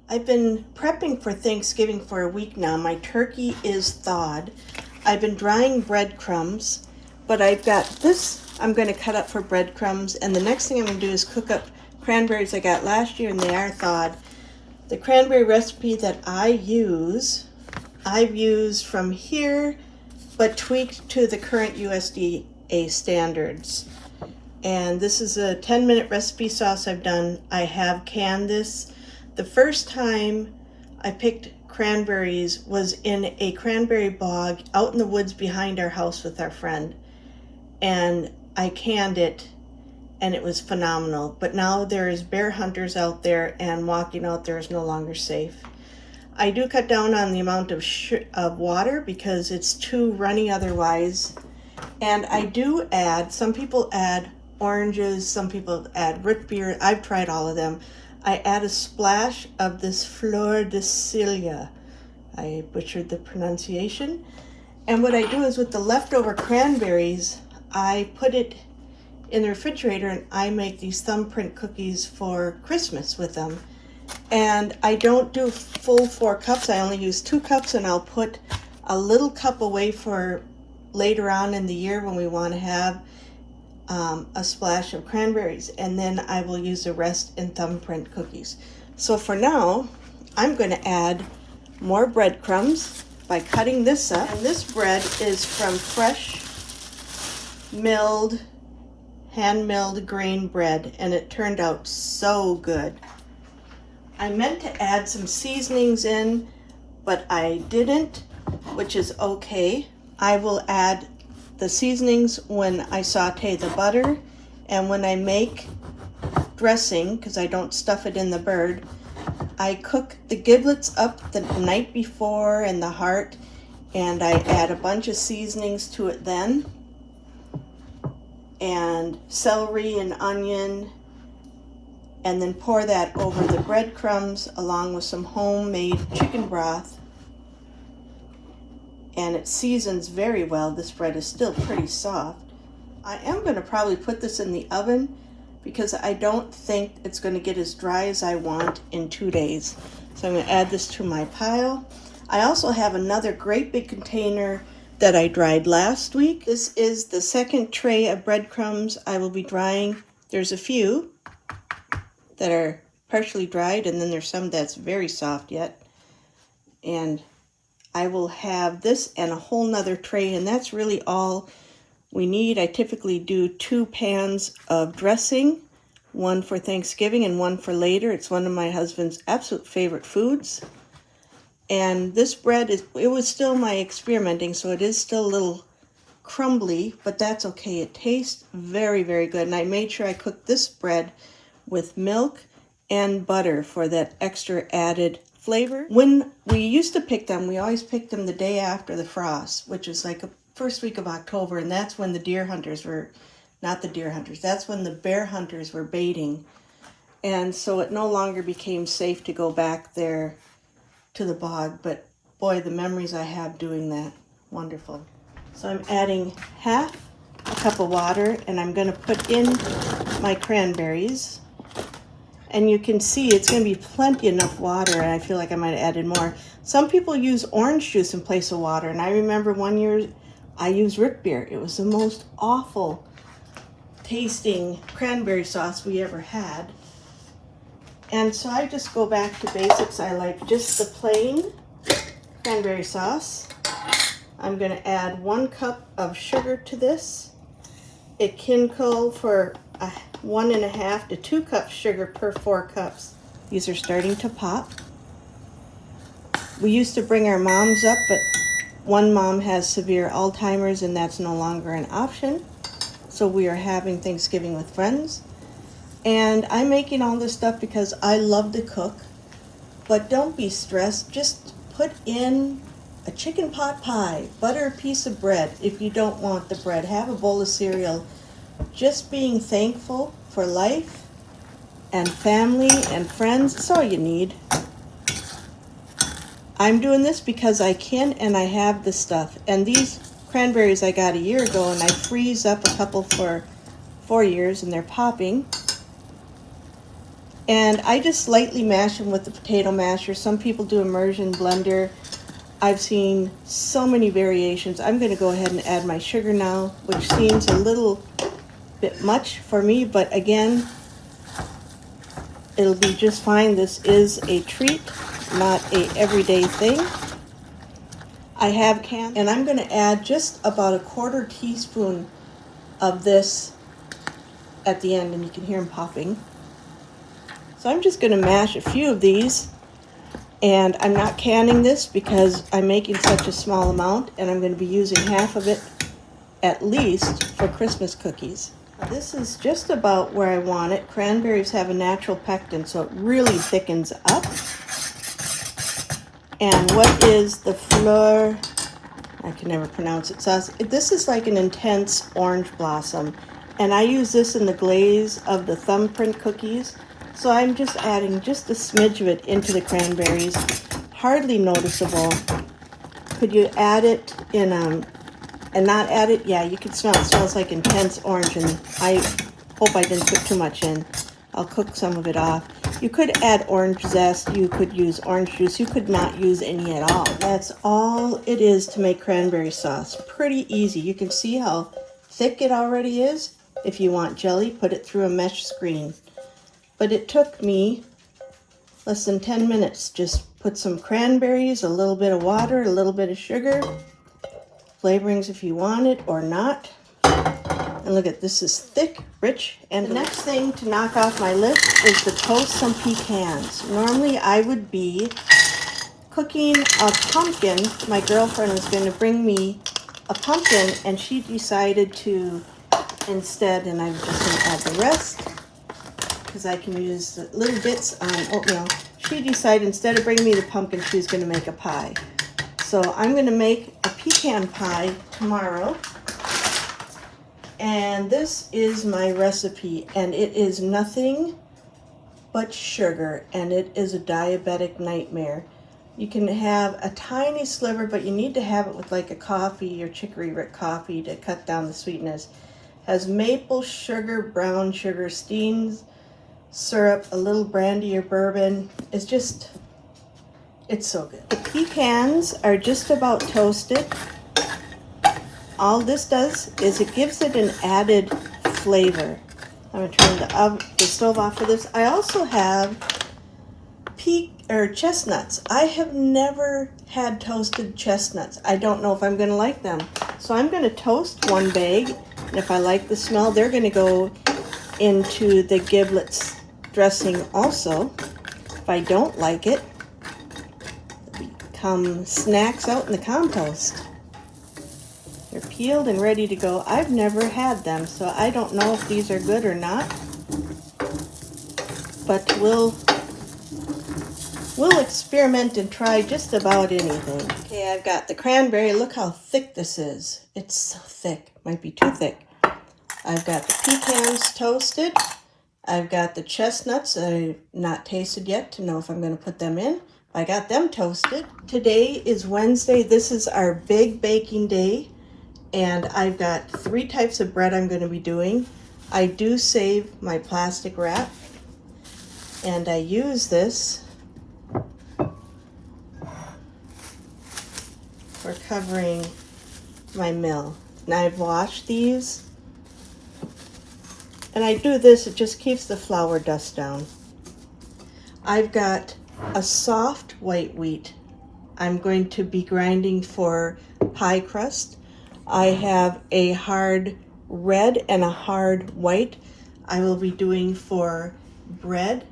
I've been prepping for Thanksgiving for a week now. My turkey is thawed. I've been drying breadcrumbs, but I've got this I'm going to cut up for breadcrumbs, and the next thing I'm going to do is cook up cranberries I got last year and they are thawed. The cranberry recipe that I've used from here, but tweaked to the current USDA standards. And this is a 10-minute recipe sauce I've done. I have canned this. The first time I picked cranberries was in a cranberry bog out in the woods behind our house with our friend. And I canned it, and it was phenomenal. But now there's bear hunters out there, and walking out there is no longer safe. I do cut down on the amount of water because it's too runny otherwise. And I do add, some people add oranges, some people add root beer. I've tried all of them. I add a splash of this fleur de sel. I butchered the pronunciation. And what I do is with the leftover cranberries, I put it in the refrigerator and I make these thumbprint cookies for Christmas with them. And I don't do full 4 cups. I only use 2 cups, and I'll put a little cup away for later on in the year when we want to have a splash of cranberries, and then I will use the rest in thumbprint cookies. So for now, I'm going to add more breadcrumbs by cutting this up. And this bread is from fresh hand-milled grain bread, and it turned out so good. I meant to add some seasonings in, but I didn't, which is okay. I will add the seasonings when I saute the butter and when I make dressing, because I don't stuff it in the bird. I cook the giblets up the night before and the heart, and I add a bunch of seasonings to it then, and celery and onion, and then pour that over the breadcrumbs along with some homemade chicken broth. And it seasons very well. This bread is still pretty soft. I am going to probably put this in the oven because I don't think it's going to get as dry as I want in 2 days. So I'm going to add this to my pile. I also have another great big container that I dried last week. This is the second tray of breadcrumbs I will be drying. There's a few that are partially dried, and then there's some that's very soft yet. And I will have this and a whole nother tray, and that's really all we need. I typically do 2 pans of dressing, one for Thanksgiving and one for later. It's one of my husband's absolute favorite foods. And this bread, it was still my experimenting, so it is still a little crumbly, but that's okay. It tastes very, very good. And I made sure I cooked this bread with milk and butter for that extra added flavor. When we used to pick them, we always picked them the day after the frost, which is like the first week of October, and that's when the that's when the bear hunters were baiting. And so it no longer became safe to go back there to the bog, but boy, the memories I have doing that, wonderful. So I'm adding half a cup of water, and I'm going to put in my cranberries. And you can see it's going to be plenty enough water, and I feel like I might have added more. Some people use orange juice in place of water, and I remember one year I used root beer. It was the most awful tasting cranberry sauce we ever had. And so I just go back to basics. I like just the plain cranberry sauce. I'm going to add 1 cup of sugar to this. It can call for 1.5 to 2 cups sugar per 4 cups. These are starting to pop. We used to bring our moms up, but one mom has severe Alzheimer's, and that's no longer an option. So we are having Thanksgiving with friends. And I'm making all this stuff because I love to cook. But don't be stressed. Just put in a chicken pot pie, butter a piece of bread if you don't want the bread. Have a bowl of cereal. Just being thankful for life and family and friends. That's all you need. I'm doing this because I can, and I have the stuff. And these cranberries I got a year ago, and I freeze up a couple for 4 years, and they're popping. And I just lightly mash them with the potato masher. Some people do immersion blender. I've seen so many variations. I'm going to go ahead and add my sugar now, which seems a little bit much for me, but again, it'll be just fine. This is a treat, not a everyday thing. I have canned, and I'm going to add just about a 1/4 teaspoon of this at the end, and you can hear them popping. So I'm just going to mash a few of these, and I'm not canning this because I'm making such a small amount, and I'm going to be using half of it at least for Christmas cookies. This is just about where I want it. Cranberries have a natural pectin, so it really thickens up. And what is the fleur? I can never pronounce it. Sauce. This is like an intense orange blossom, and I use this in the glaze of the thumbprint cookies. So I'm just adding just a smidge of it into the cranberries. Hardly noticeable. Could you add it in and not add it? Yeah, you can smell it. It smells like intense orange, and I hope I didn't put too much in. I'll cook some of it off. You could add orange zest, you could use orange juice, you could not use any at all. That's all it is to make cranberry sauce. Pretty easy. You can see how thick it already is. If you want jelly, put it through a mesh screen. But it took me less than 10 minutes. Just put some cranberries, a little bit of water, a little bit of sugar, flavorings if you want it or not. And look at this, is thick, rich, and the next thing to knock off my list is to toast some pecans. Normally I would be cooking a pumpkin. My girlfriend was going to bring me a pumpkin, and she decided to instead, and I'm just going to add the rest because I can use the little bits on oatmeal. She decided instead of bringing me the pumpkin, she was going to make a pie. So I'm going to make a pecan pie tomorrow. And this is my recipe, and it is nothing but sugar, and it is a diabetic nightmare. You can have a tiny sliver, but you need to have it with like a coffee or chicory root coffee to cut down the sweetness. Has maple sugar, brown sugar, steamed syrup, a little brandy or bourbon. It's so good. The pecans are just about toasted. All this does is it gives it an added flavor. I'm going to turn the stove off for this. I also have chestnuts. I have never had toasted chestnuts. I don't know if I'm going to like them. So I'm going to toast one bag, and if I like the smell, they're going to go into the giblets dressing also. If I don't like it, they become snacks out in the compost. They're peeled and ready to go. I've never had them, so I don't know if these are good or not. But we'll experiment and try just about anything. Okay, I've got the cranberry. Look how thick this is. It's so thick. Might be too thick. I've got the pecans toasted. I've got the chestnuts I've not tasted yet to know if I'm going to put them in. I got them toasted. Today is Wednesday. This is our big baking day. And I've got 3 types of bread I'm going to be doing. I do save my plastic wrap, and I use this for covering my mill. Now I've washed these, and I do this, it just keeps the flour dust down. I've got a soft white wheat I'm going to be grinding for pie crust. I have a hard red and a hard white I will be doing for bread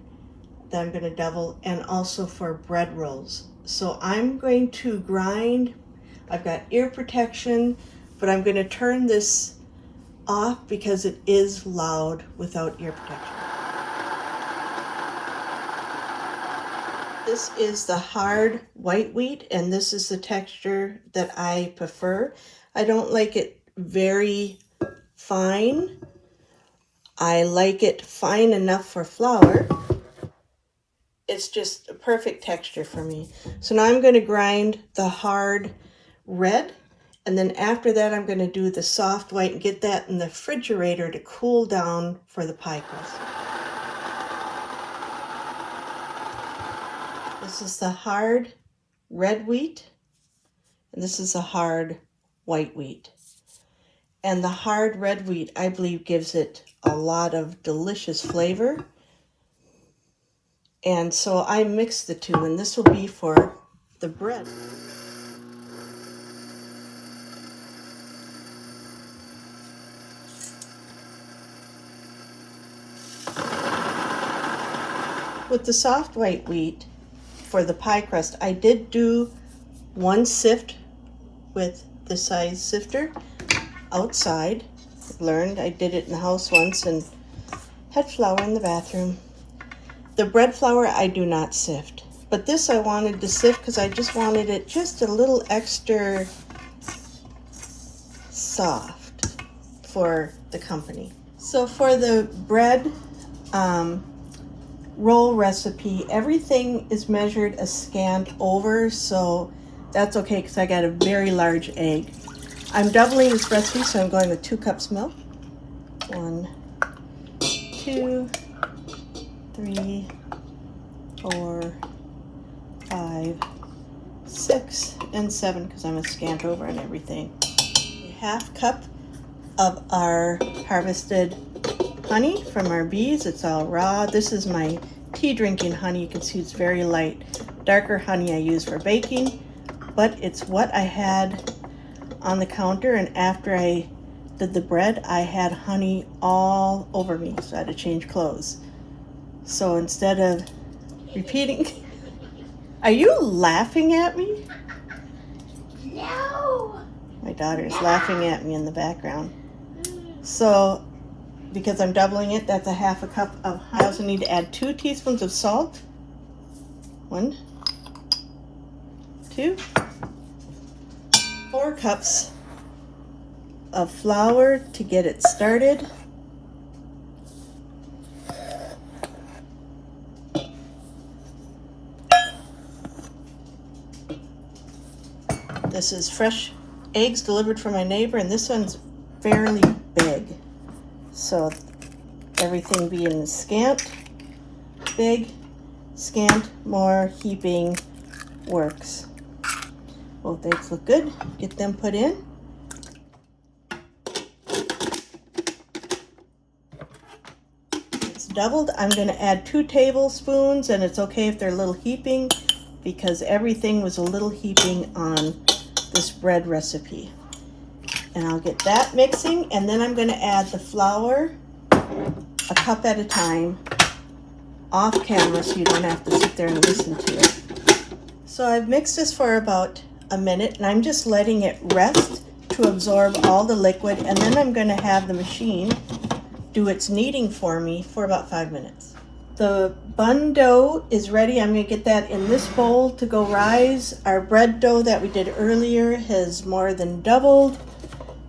that I'm going to double, and also for bread rolls. So I'm going to grind. I've got ear protection, but I'm going to turn this off because it is loud without ear protection. This is the hard white wheat, and this is the texture that I prefer. I don't like it very fine. I like it fine enough for flour. It's just a perfect texture for me. So now I'm going to grind the hard red, and then after that I'm going to do the soft white and get that in the refrigerator to cool down for the pie crust. This is the hard red wheat, and this is the hard white wheat. And the hard red wheat, I believe, gives it a lot of delicious flavor. And so I mix the two, and this will be for the bread. With the soft white wheat for the pie crust, I did do one sift with the size sifter outside. Learned, I did it in the house once and had flour in the bathroom. The bread flour I do not sift, but this I wanted to sift because I just wanted it just a little extra soft for the company. So for the bread roll recipe, everything is measured a scant over, so that's okay because I got a very large egg. I'm doubling this recipe, so I'm going with 2 cups milk. 1, 2, 3, 4, 5, 6, and 7 because I'm a scant over and everything. ½ cup of our harvested honey from our bees. It's all raw. This is my tea drinking honey. You can see it's very light. Darker honey I use for baking, but it's what I had on the counter, and after I did the bread, I had honey all over me, so I had to change clothes. So instead of repeating, are you laughing at me? No! My daughter is laughing at me in the background. So because I'm doubling it, that's a ½ cup of honey. I also need to add 2 teaspoons of salt. 1, 2, 4 cups of flour to get it started. This is fresh eggs delivered from my neighbor, and this one's fairly big. So everything being scant, big, scant, more, heaping works. Both eggs look good. Get them put in. It's doubled. I'm going to add 2 tablespoons, and it's okay if they're a little heaping because everything was a little heaping on this bread recipe. And I'll get that mixing, and then I'm going to add the flour a cup at a time off camera so you don't have to sit there and listen to it. So I've mixed this for about a minute, and I'm just letting it rest to absorb all the liquid, and then I'm going to have the machine do its kneading for me for about 5 minutes. The bun dough is ready. I'm going to get that in this bowl to go rise. Our bread dough that we did earlier has more than doubled,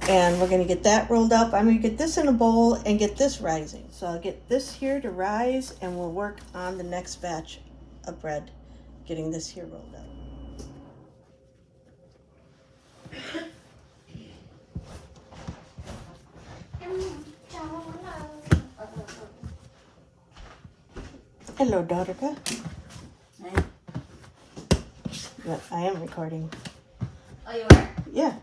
and we're going to get that rolled up. I'm going to get this in a bowl and get this rising. So I'll get this here to rise, and we'll work on the next batch of bread, getting this here rolled up. Hello, Daughterka. Hey. But I am recording. Oh, you are? Yeah.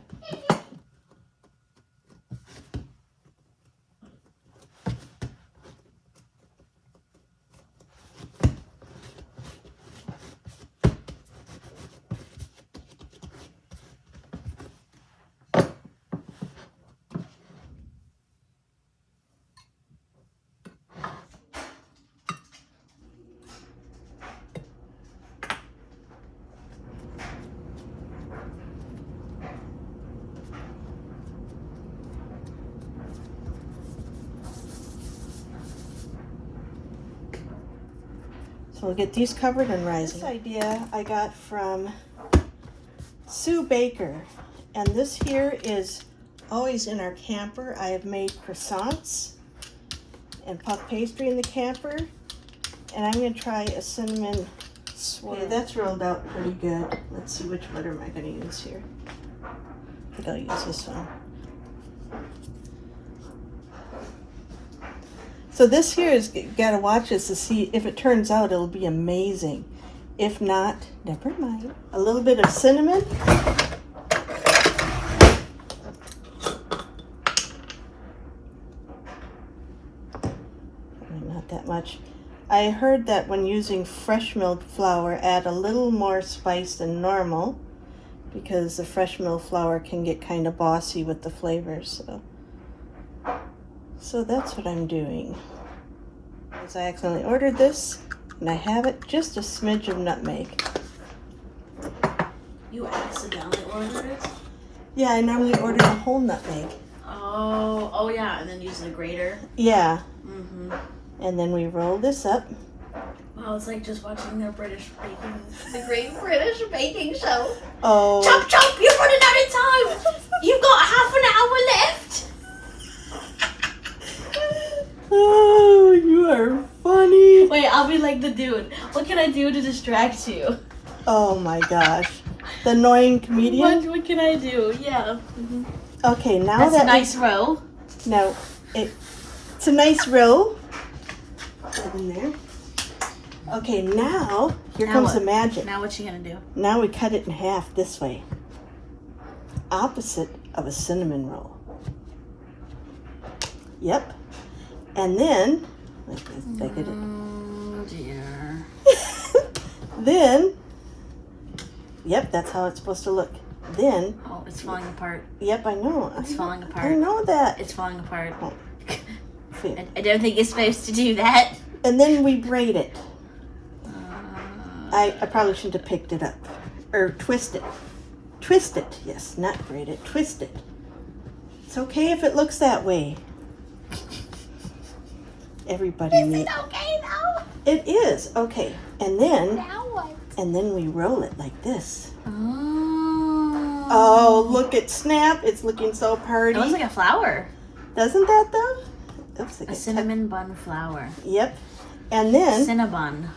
So we'll get these covered and rising. This idea I got from Sue Baker, and this here is always in our camper. I have made croissants and puff pastry in the camper, and I'm going to try a cinnamon swirl. Okay, that's rolled out pretty good. Let's see, which butter am I going to use here? I think I'll use this one. So this here is, gotta watch this to see if it turns out, it'll be amazing. If not, never mind. A little bit of cinnamon. Not that much. I heard that when using fresh milled flour, add a little more spice than normal because the fresh milled flour can get kind of bossy with the flavors. So that's what I'm doing. Because I accidentally ordered this, and I have it, just a smidge of nutmeg. You accidentally ordered it? Yeah, I normally order a whole nutmeg. Oh yeah, and then use the grater. Yeah. Mm-hmm. And then we roll this up. Wow, it's like just watching the Great British Baking Show. Oh. Chop chop! You're running out of time. You've got half an hour left. Oh, you are funny. Wait, I'll be like the dude. What can I do to distract you? Oh my gosh. The annoying comedian? What can I do? Yeah. Mm-hmm. Okay, now That's that a nice row. No, it's a nice row. Put in there. Okay, now here Now comes what? the magic. Now what's she gonna do? Now we cut it in half this way. Opposite of a cinnamon roll. Yep. And then, Oh dear. then, yep, that's how it's supposed to look. Then, Oh, it's falling apart. yep, I know. It's falling I apart. know that. It's falling apart. Oh. I don't think you're supposed to do that. And then we braid it. I probably shouldn't have picked it up. Or twist it. Twist it. Yes, not braid it. Twist it. It's okay if it looks that way. Everybody Is it okay though? It is. Okay. And then Now what? and then we roll it like this. Oh. Oh, look at Snap. It's looking so party. It looks like a flower. Doesn't that though? Looks like A cinnamon bun flower. Yep. And then Cinnabon.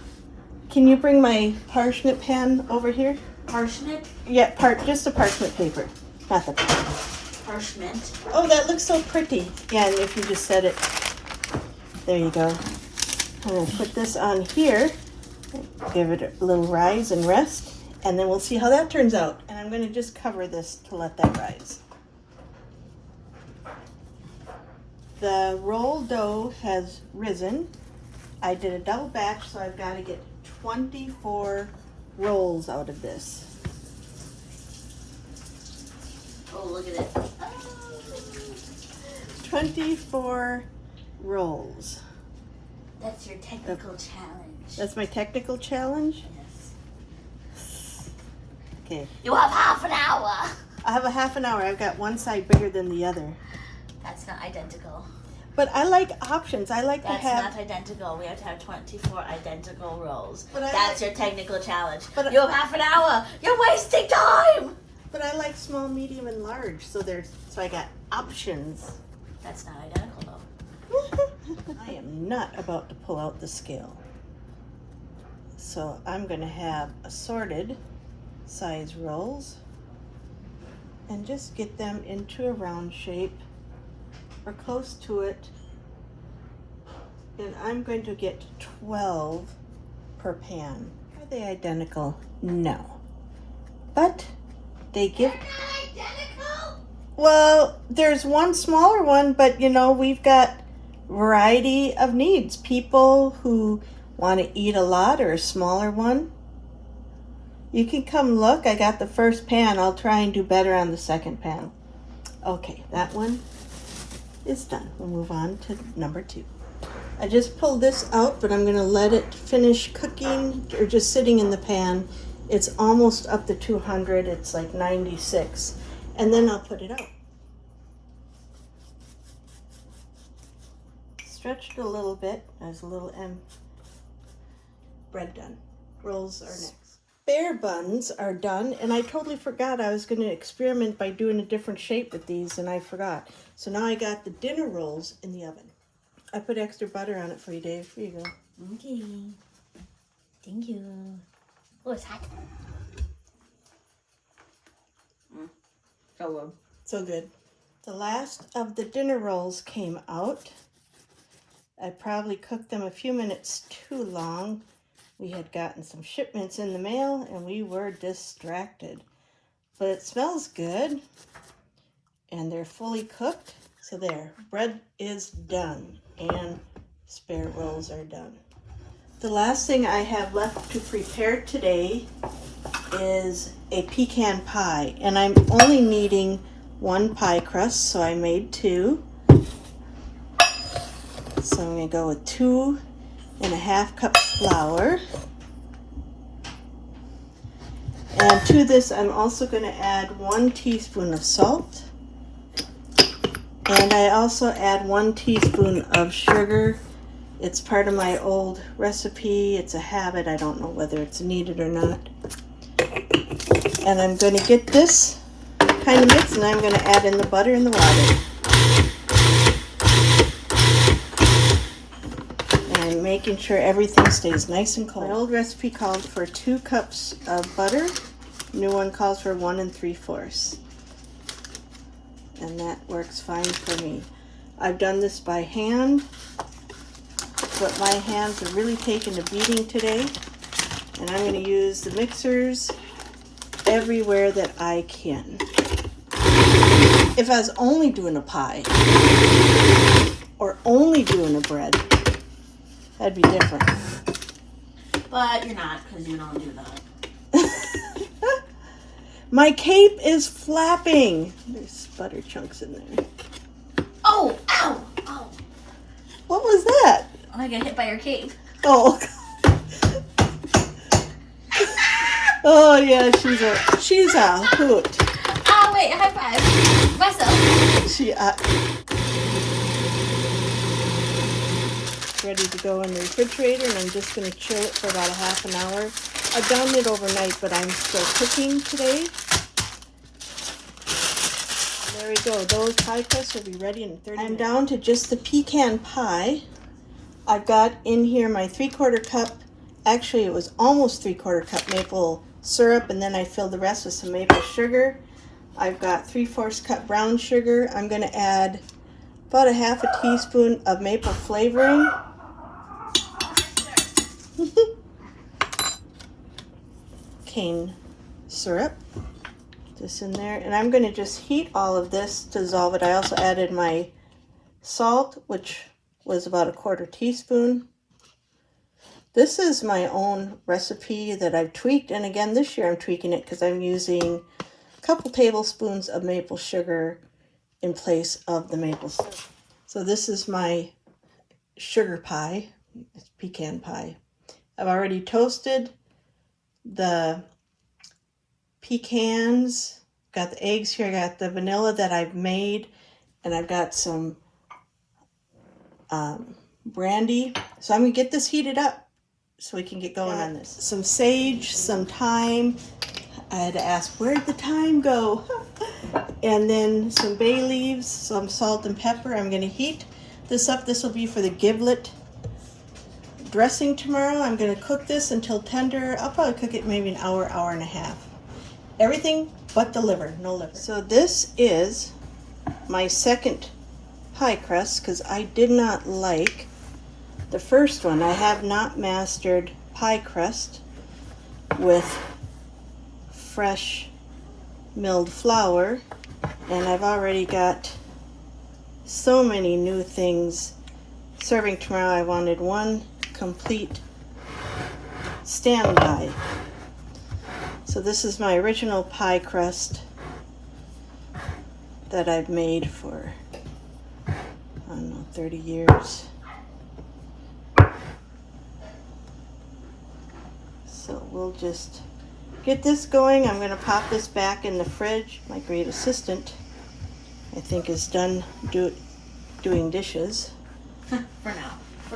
can you bring my parsnip pan over here? Parsnip? Yeah, just a parchment paper. Not the pan. Parchment. Oh, that looks so pretty. Yeah, and if you just set it. There you go. I'm going to put this on here. Give it a little rise and rest. And then we'll see how that turns out. And I'm going to just cover this to let that rise. The roll dough has risen. I did a double batch, so I've got to get 24 rolls out of this. Oh, look at it. 24 rolls. That's your technical challenge. That's my technical challenge? Yes. Okay. You have half an hour. I have a half an hour. I've got one side bigger than the other. That's not identical. But I like options. I like That's to have... not identical. We have to have 24 identical rolls. But I That's like- your technical challenge. But- You have half an hour. You're wasting time. But I like small, medium, and large. So I got options. That's not identical though. I am not about to pull out the scale. So I'm going to have assorted size rolls and just get them into a round shape or close to it. And I'm going to get 12 per pan. Are they identical? No. But they give... They're not identical. Well, there's one smaller one, but we've got variety of needs. People who want to eat a lot or a smaller one. You can come look. I got the first pan. I'll try and do better on the second pan. Okay, that one is done. We'll move on to number 2. I just pulled this out, but I'm going to let it finish cooking or just sitting in the pan. It's almost up to 200. It's like 96. And then I'll put it out. Stretched a little bit. There's a little bread done. Rolls are next. Bear buns are done, and I totally forgot I was going to experiment by doing a different shape with these, and I forgot. So now I got the dinner rolls in the oven. I put extra butter on it for you, Dave. Here you go. Okay. Thank you. Oh, it's hot. So good. So good. The last of the dinner rolls came out. I probably cooked them a few minutes too long, We had gotten some shipments in the mail and we were distracted. But it smells good and they're fully cooked. So there, bread is done and spare rolls are done. The last thing I have left to prepare today is a pecan pie, and I'm only needing 1 pie crust, so I made 2. So I'm going to go with 2.5 cups flour. And to this I'm also going to add 1 teaspoon of salt. And I also add 1 teaspoon of sugar. It's part of my old recipe. It's a habit. I don't know whether it's needed or not. And I'm going to get this kind of mixed, and I'm going to add in the butter and the water. And I'm making sure everything stays nice and cold. My old recipe called for 2 cups of butter. New one calls for 1 3/4. And that works fine for me. I've done this by hand, but my hands are really taking a beating today. And I'm going to use the mixers everywhere that I can. If I was only doing a pie or only doing a bread, that'd be different. But you're not, because you don't do that. My cape is flapping. There's butter chunks in there. Oh, ow, ow. What was that? I got hit by your cape. Oh. Oh yeah, she's a hoot. Oh wait, high five. Myself. She ready to go in the refrigerator, and I'm just going to chill it for about a half an hour. I've done it overnight, but I'm still cooking today. There we go. Those pie crusts will be ready in 30 minutes. I'm down to just the pecan pie. I've got in here my 3/4 cup. Actually, it was almost 3/4 cup maple syrup, and then I filled the rest with some maple sugar. I've got 3/4 cup brown sugar. I'm going to add about 1/2 teaspoon of maple flavoring. Cane syrup. This in there. And I'm going to just heat all of this to dissolve it. I also added my salt, which was about 1/4 teaspoon. This is my own recipe that I've tweaked, and again this year I'm tweaking it because I'm using a couple tablespoons of maple sugar in place of the maple syrup. So this is my sugar pie. It's pecan pie. I've already toasted the pecans, got the eggs here, I got the vanilla that I've made, and I've got some brandy. So I'm going to get this heated up so we can get going on this. Some sage, some thyme. I had to ask, where'd the thyme go? And then some bay leaves, some salt and pepper. I'm going to heat this up. This will be for the giblet dressing tomorrow. I'm going to cook this until tender. I'll probably cook it maybe an hour, hour and a half. Everything but the liver, no liver. So this is my second pie crust because I did not like the first one. I have not mastered pie crust with fresh milled flour, and I've already got so many new things. Serving tomorrow, I wanted one complete standby. So this is my original pie crust that I've made for, I don't know, 30 years. So we'll just get this going. I'm going to pop this back in the fridge. My great assistant, I think, is done doing dishes. For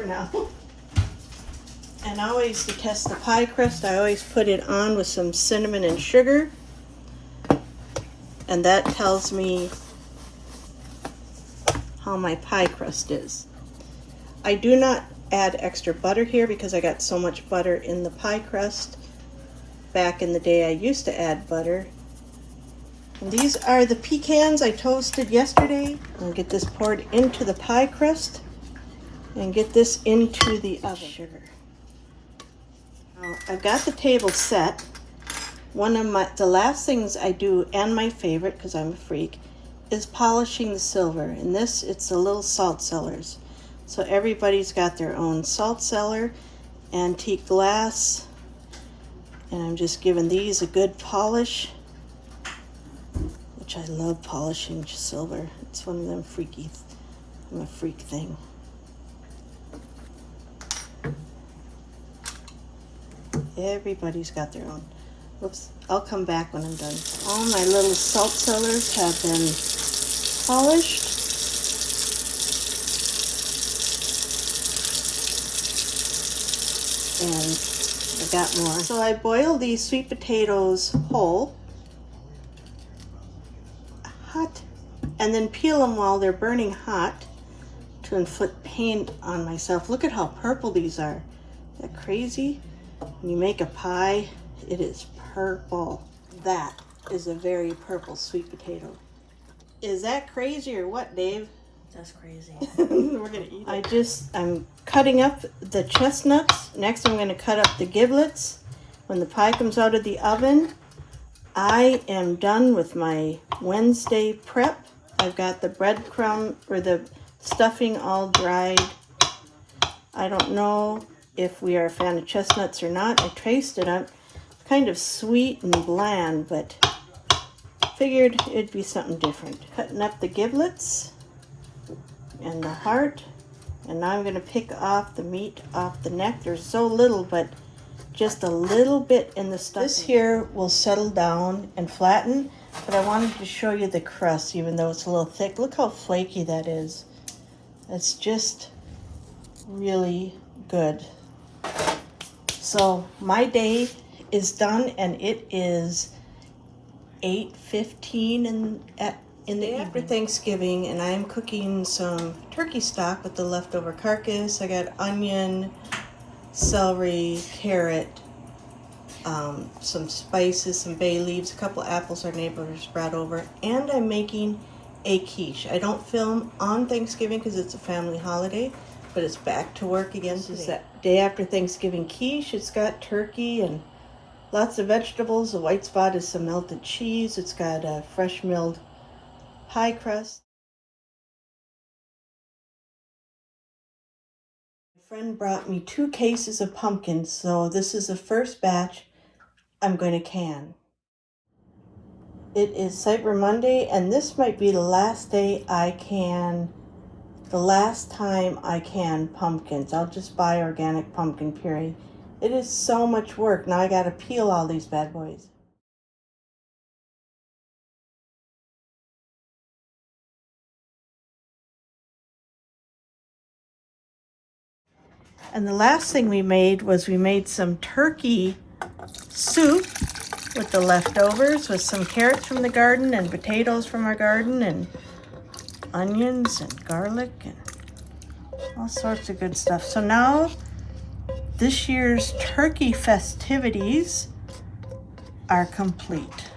now. And always, to test the pie crust, I always put it on with some cinnamon and sugar. And that tells me how my pie crust is. I do not add extra butter here because I got so much butter in the pie crust. Back in the day, I used to add butter. And these are the pecans I toasted yesterday. I'll get this poured into the pie crust and get this into the oven. Sugar. I've got the table set. The last things I do, and my favorite, because I'm a freak, is polishing the silver. And it's the little salt cellars. So everybody's got their own salt cellar, antique glass, and I'm just giving these a good polish, which I love polishing silver. It's one of them I'm a freak thing. Everybody's got their own. Whoops, I'll come back when I'm done. All my little salt cellars have been polished. And I got more. So I boil these sweet potatoes whole, hot, and then peel them while they're burning hot to inflict pain on myself. Look at how purple these are. Isn't that crazy? When you make a pie, it is purple. That is a very purple sweet potato. Is that crazy or what, Dave? That's crazy. We're gonna eat it. I'm cutting up the chestnuts. Next I'm gonna cut up the giblets. When the pie comes out of the oven, I am done with my Wednesday prep. I've got the breadcrumb or the stuffing all dried. I don't know if we are a fan of chestnuts or not. I tasted it. Kind of sweet and bland, but figured it'd be something different. Cutting up the giblets and the heart, and now I'm going to pick off the meat off the neck. There's so little, but just a little bit in the stuffing. This here will settle down and flatten, but I wanted to show you the crust, even though it's a little thick. Look how flaky that is. It's just really good. So my day is done, and it is 8:15 in the evening. After Thanksgiving, and I'm cooking some turkey stock with the leftover carcass. I got onion, celery, carrot, some spices, some bay leaves, a couple apples our neighbors brought over, and I'm making a quiche. I don't film on Thanksgiving because it's a family holiday, but it's back to work again today. This is that day after Thanksgiving quiche. It's got turkey and lots of vegetables. The white spot is some melted cheese. It's got a fresh milled pie crust. My friend brought me 2 cases of pumpkins, so this is the first batch I'm going to can. It is Cyber Monday, and this might be the last time I can pumpkins. I'll just buy organic pumpkin puree. It is so much work. Now I gotta peel all these bad boys. And the last thing we made was some turkey soup with the leftovers, with some carrots from the garden and potatoes from our garden and onions and garlic and all sorts of good stuff. So now this year's turkey festivities are complete.